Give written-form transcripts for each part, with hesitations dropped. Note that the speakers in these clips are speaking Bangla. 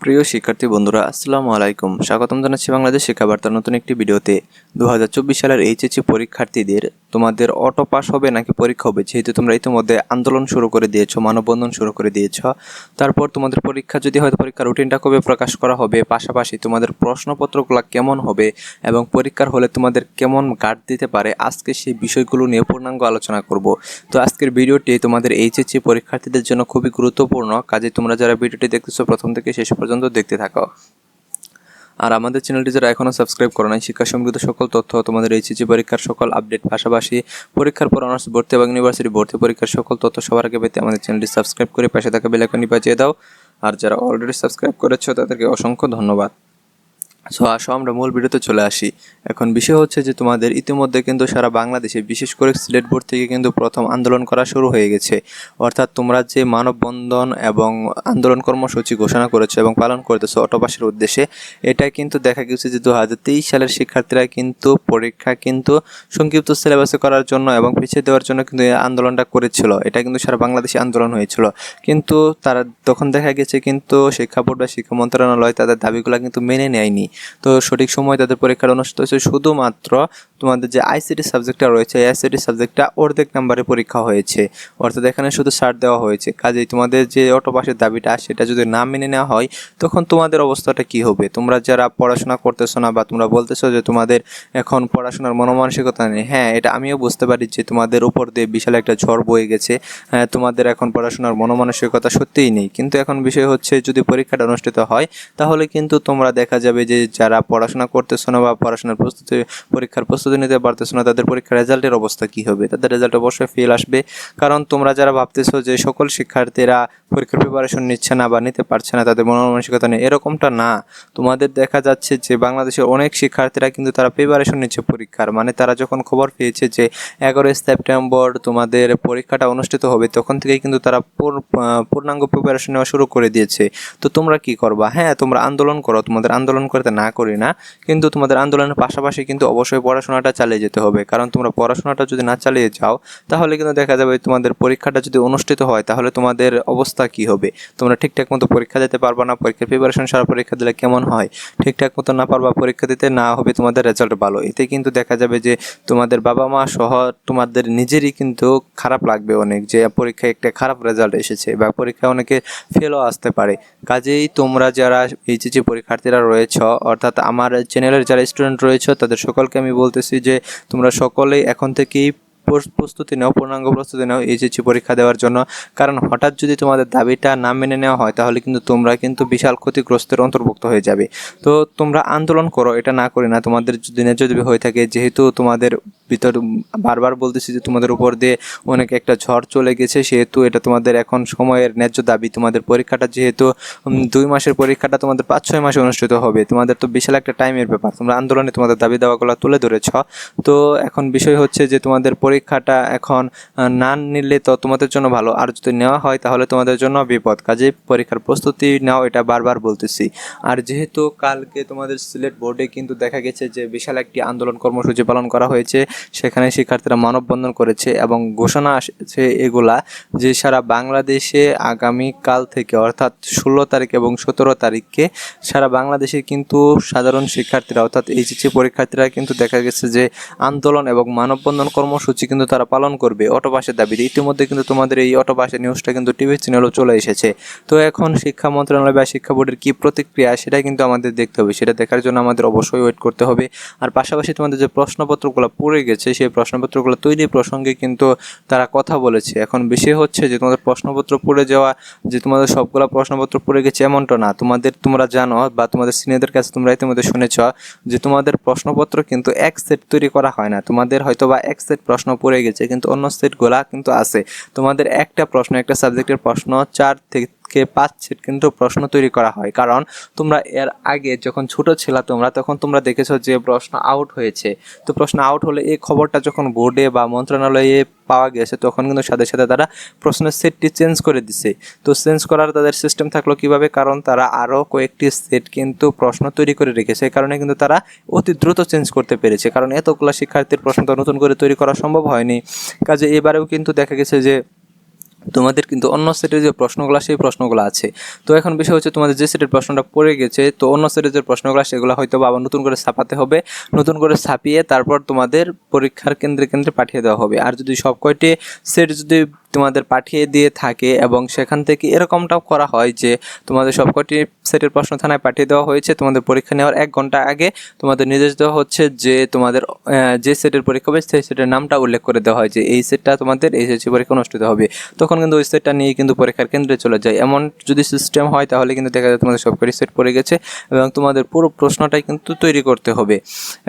প্রিয় শিক্ষার্থী বন্ধুরা, আসসালামু আলাইকুম। স্বাগতম জানাচ্ছি বাংলাদেশ শিক্ষা বার্তার নতুন একটি ভিডিওতে। 2024 সালের এইচএসসি পরীক্ষার্থীদের তোমাদের অটো পাস হবে নাকি পরীক্ষা হবে, যেহেতু তোমরা ইতিমধ্যে আন্দোলন শুরু করে দিয়েছো, মানববন্ধন শুরু করে দিয়েছো, তারপর তোমাদের পরীক্ষা যদি হয়তো পরীক্ষার রুটিনটা কবে প্রকাশ করা হবে, পাশাপাশি তোমাদের প্রশ্নপত্রগুলো কেমন হবে এবং পরীক্ষার হলে তোমাদের কেমন গার্ড দিতে পারে, আজকে সেই বিষয়গুলো নিয়ে পূর্ণাঙ্গ আলোচনা করব। তো আজকের ভিডিওটি তোমাদের এইচএসসি পরীক্ষার্থীদের জন্য খুবই গুরুত্বপূর্ণ, কাজে তোমরা যারা ভিডিওটি দেখতেছো প্রথম থেকে শেষ পর্যন্ত দেখতে থাকো। আর আমাদের চ্যানেলটি যারা এখনও সাবস্ক্রাইব করো নাই, শিক্ষা সমৃদ্ধ সকল তথ্য, তোমাদের এইচএসসি পরীক্ষার সকল আপডেট, পাশাপাশি পরীক্ষার পর অনার্স ভর্তি এবং ইউনিভার্সিটি ভর্তি পরীক্ষার সকল তথ্য সবার আগে পেতে আমাদের চ্যানেলটি সাবস্ক্রাইব করে পাশে থাকা বেল আইকনটি বাজিয়ে দাও। আর যারা অলরেডি সাবস্ক্রাইব করেছো তাদেরকে অসংখ্য ধন্যবাদ। সো আসো আমরা মূল ভিডিওতে চলে আসি। এখন বিষয় হচ্ছে যে তোমাদের ইতিমধ্যে কিন্তু সারা বাংলাদেশে, বিশেষ করে সিলেট বোর্ড থেকে কিন্তু প্রথম আন্দোলন করা শুরু হয়ে গেছে। অর্থাৎ তোমরা যে মানববন্ধন এবং আন্দোলন কর্মসূচি ঘোষণা করেছো এবং পালন করতেছো অটো পাসের উদ্দেশ্যে, এটা কিন্তু দেখা গেছে যে 2023 সালের শিক্ষার্থীরা কিন্তু পরীক্ষা কিন্তু সংক্ষিপ্ত সিলেবাসে করার জন্য এবং পিছিয়ে দেওয়ার জন্য কিন্তু এই আন্দোলনটা করেছিল। এটা কিন্তু সারা বাংলাদেশে আন্দোলন হয়েছিল, কিন্তু তারা তখন দেখা গেছে কিন্তু শিক্ষা বোর্ড বা শিক্ষা মন্ত্রণালয় তাদের দাবিগুলো কিন্তু মেনে নেয়নি। তো সঠিক সময় তাদের পরীক্ষাটা অনুষ্ঠিত হয়েছে। শুধুমাত্র তোমাদের যে আইসিটি সাবজেক্টটা রয়েছে, এই আইসিটি সাবজেক্টটা অর্ধেক নাম্বারে পরীক্ষা হয়েছে, অর্থাৎ এখানে শুধু ছাড় দেওয়া হয়েছে। কাজেই তোমাদের যে অটো পাসের দাবিটা, সেটা যদি না মেনে নেওয়া হয় তখন তোমাদের অবস্থাটা কি হবে? তোমরা যারা পড়াশোনা করতেছো না বা তোমরা বলতেছো যে তোমাদের এখন পড়াশোনার মনোমানসিকতা নেই, হ্যাঁ এটা আমিও বুঝতে পারি যে তোমাদের উপর দিয়ে বিশাল একটা ঝড় বয়ে গেছে, হ্যাঁ তোমাদের এখন পড়াশোনার মনোমানসিকতা সত্যিই নেই। কিন্তু এখন বিষয় হচ্ছে যদি পরীক্ষাটা অনুষ্ঠিত হয় তাহলে কিন্তু তোমরা দেখা যাবে যে যারা পড়াশোনা করতেছো না বা পরীক্ষার প্রস্তুতি নিতে পারতেছো না, তাদের পরীক্ষার রেজাল্টের অবস্থা কি হবে? তাদের রেজাল্ট অবশ্যই ফেল আসবে। কারণ তোমরা যারা ভাবতেছো যে সকল শিক্ষার্থীরা পরীক্ষার প্রিপারেশন নিচ্ছে না বা নিতে পারছে না, তাদের মনোমানসিকতা নেই, এরকমটা না। তোমাদের দেখা যাচ্ছে যে বাংলাদেশের অনেক শিক্ষার্থীরা কিন্তু তারা প্রিপারেশন নিচ্ছে পরীক্ষার, মানে তারা যখন খবর পেয়েছে যে 11 সেপ্টেম্বর তোমাদের পরীক্ষাটা অনুষ্ঠিত হবে, তখন থেকেই কিন্তু তারা পূর্ণাঙ্গ প্রিপারেশন নেওয়া শুরু করে দিয়েছে। তো তোমরা কি করবা? হ্যাঁ তোমরা আন্দোলন করো, তোমাদের আন্দোলন করতে না করি না, কিন্তু তোমাদের আন্দোলনের পাশাপাশি কিন্তু অবশ্যই পড়াশোনাটা চালিয়ে যেতে হবে। কারণ তোমরা পড়াশোনাটা যদি না চালিয়ে যাও তাহলে কিন্তু দেখা যাবে তোমাদের পরীক্ষাটা যদি অনুষ্ঠিত হয় তাহলে তোমাদের অবস্থা কি হবে? তোমরা ঠিকঠাক মতো পরীক্ষা দিতে পারবা না। পরীক্ষার প্রিপারেশন সারা পরীক্ষা দিলে কেমন হয়? ঠিকঠাক মতো না পারবা পরীক্ষা দিতে, না হবে তোমাদের রেজাল্ট ভালো। এতে কিন্তু দেখা যাবে যে তোমাদের বাবা মা সহ তোমাদের নিজেরই কিন্তু খারাপ লাগবে অনেক, যে পরীক্ষায় একটা খারাপ রেজাল্ট এসেছে বা পরীক্ষায় অনেকে ফেলও আসতে পারে। কাজেই তোমরা যারা এইচএসসি পরীক্ষার্থীরা রয়েছ, অর্থাৎ আমার চ্যানেলের যারা স্টুডেন্ট রয়েছে, তাদের সকলকে আমি বলতেছি যে তোমরা সকলেই এখন থেকেই প্রস্তুতি নাও, পূর্ণাঙ্গ প্রস্তুতি নাও এইচএসসি পরীক্ষা দেওয়ার জন্য। কারণ হঠাৎ যদি তোমাদের দাবিটা না মেনে নেওয়া হয় তাহলে কিন্তু তোমরা কিন্তু বিশাল ক্ষতিগ্রস্তের অন্তর্ভুক্ত হয়ে যাবে। তো তোমরা আন্দোলন করো, এটা না করি না। তোমাদের যদি ন্যায্য দাবি হয়ে থাকে, যেহেতু তোমাদের ভিতর বারবার বলতেছি যে তোমাদের উপর দিয়ে অনেক একটা ঝড় চলে গেছে, সেহেতু এটা তোমাদের এখন সময়ের ন্যায্য দাবি। তোমাদের পরীক্ষাটা যেহেতু 2 মাসের পরীক্ষাটা তোমাদের 5-6 মাসে অনুষ্ঠিত হবে, তোমাদের তো বিশাল একটা টাইমের ব্যাপার। তোমরা আন্দোলনে তোমাদের দাবি দাওয়াগুলো তুলে ধরেছ। তো এখন বিষয় হচ্ছে যে তোমাদের পরীক্ষাটা এখন না নিলে তো তোমাদের জন্য ভালো, আর যদি নেওয়া হয় তাহলে তোমাদের জন্য বিপদ। কাজেই পরীক্ষার প্রস্তুতি নাও, এটা বারবার বলতেছি। আর যেহেতু কালকে তোমাদের সিলেট বোর্ডে কিন্তু দেখা গেছে যে বিশাল একটি আন্দোলন কর্মসূচি পালন করা হয়েছে, সেখানে শিক্ষার্থীরা মানববন্ধন করেছে এবং ঘোষণা আসছে এগুলা যে সারা বাংলাদেশে আগামী কাল থেকে, অর্থাৎ 16 তারিখ এবং 17 তারিখে সারা বাংলাদেশে কিন্তু সাধারণ শিক্ষার্থীরা অর্থাৎ এইচএসসি পরীক্ষার্থীরা কিন্তু দেখা গেছে যে আন্দোলন এবং মানববন্ধন কর্মসূচি কিন্তু তারা পালন করবে অটো পাসের দাবিতে। ইতিমধ্যে কিন্তু তোমাদের এই অটো পাসের নিউজটা কিন্তু টিভি চ্যানেলও চলে এসেছে। তো এখন শিক্ষা মন্ত্রণালয় বা শিক্ষা বোর্ডের কী প্রতিক্রিয়া সেটা কিন্তু আমাদের দেখতে হবে, সেটা দেখার জন্য আমাদের অবশ্যই ওয়েট করতে হবে। আর পাশাপাশি তোমাদের যে প্রশ্নপত্রগুলো পড়ে গেছে, সেই প্রশ্নপত্রগুলো তৈরি প্রসঙ্গে কিন্তু তারা কথা বলেছে। এখন বিষয় হচ্ছে যে তোমাদের প্রশ্নপত্র পড়ে যাওয়া, যে তোমাদের সবগুলো প্রশ্নপত্র পড়ে গেছে এমনটা না। তোমরা জানো বা তোমাদের সিনিয়রদের কাছে তোমরা ইতিমধ্যে শুনেছ যে তোমাদের প্রশ্নপত্র কিন্তু এক সেট তৈরি করা হয় না। তোমাদের হয়তো বা এক সেট প্রশ্ন পড়ে গেছে, কিন্তু অন্য সেটগুলা কিন্তু আছে। তোমাদের একটা প্রশ্ন, একটা সাবজেক্টের প্রশ্ন 4 থেকে 5 সেট কিন্তু প্রশ্ন তৈরি করা হয়। কারণ তোমরা এর আগে যখন ছোট ছিলা তখন তোমরা দেখেছো যে প্রশ্ন আউট হয়েছে। তো প্রশ্ন আউট হলে এই খবরটা যখন বোর্ডে বা মন্ত্রণালয়ে পাওয়া গেছে, তখন কিন্তু সাথে সাথে তারা প্রশ্নের সেটটি চেঞ্জ করে দিছে। তো চেঞ্জ করার তাদের সিস্টেম থাকলো কিভাবে? কারণ তারা আরও কয়েকটি সেট কিন্তু প্রশ্ন তৈরি করে রেখেছে, এই কারণে কিন্তু তারা অতি দ্রুত চেঞ্জ করতে পেরেছে। কারণ এতগুলো শিক্ষার্থীর প্রশ্ন তো নতুন করে তৈরি করা সম্ভব হয়নি। কাজে এবারেও কিন্তু দেখা গেছে যে তোমাদের কিন্তু অন্য সেটের যে প্রশ্নগুলো সেই প্রশ্নগুলো আছে। তো এখন বিষয় হচ্ছে তোমাদের যে সেটের প্রশ্নটা পড়ে গেছে, তো অন্য সেটের যে প্রশ্নগুলো সেগুলো হয়তো বা আবার নতুন করে ছাপাতে হবে, নতুন করে ছাপিয়ে তারপর তোমাদের পরীক্ষার কেন্দ্রে কেন্দ্রে পাঠিয়ে দেওয়া হবে। আর যদি সব কয়টি সেট যদি তোমাদের পাঠিয়ে দিয়ে থাকে এবং সেখান থেকে এরকমটাও করা হয় যে তোমাদের সবকটি সেটের প্রশ্ন থানায় পাঠিয়ে দেওয়া হয়েছে, তোমাদের পরীক্ষা নেওয়ার 1 ঘন্টা আগে তোমাদের নির্দেশ দেওয়া হচ্ছে যে তোমাদের যে সেটের পরীক্ষা হবে সেই সেটের নামটা উল্লেখ করে দেওয়া হয় যে এই সেটটা তোমাদের এইচএসসি পরীক্ষা অনুষ্ঠিত হবে, তখন কিন্তু ওই সেটটা নিয়ে কিন্তু পরীক্ষার কেন্দ্রে চলে যায়। এমন যদি সিস্টেম হয় তাহলে কিন্তু দেখা যায় তোমাদের সবকটি সেট পড়ে গেছে এবং তোমাদের পুরো প্রশ্নটাই কিন্তু তৈরি করতে হবে।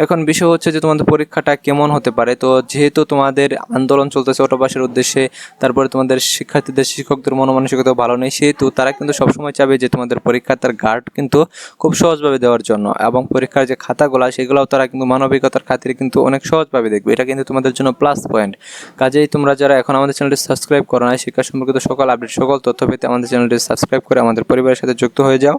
এখন বিষয় হচ্ছে যে তোমাদের পরীক্ষাটা কেমন হতে পারে। তো যেহেতু তোমাদের আন্দোলন চলতেছে অটোপাসের উদ্দেশ্যে, তারপরে তোমাদের শিক্ষার্থীদের শিক্ষকদের মনোমানসিকতা ভালো নেই, সেহেতু তারা কিন্তু সবসময় চাবে যে তোমাদের পরীক্ষার তার গার্ড কিন্তু খুব সহজভাবে দেওয়ার জন্য, এবং পরীক্ষার যে খাতাগুলো সেগুলোও তারা কিন্তু মানবিকতার খাতিরে কিন্তু অনেক সহজভাবে দেখবে। এটা কিন্তু তোমাদের জন্য প্লাস পয়েন্ট। কাজেই তোমরা যারা এখন আমাদের চ্যানেলটি সাবস্ক্রাইব করো না, শিক্ষা সম্পর্কিত সকল আপডেট সকল তথ্য পেতে আমাদের চ্যানেলটি সাবস্ক্রাইব করে আমাদের পরিবারের সাথে যুক্ত হয়ে যাও।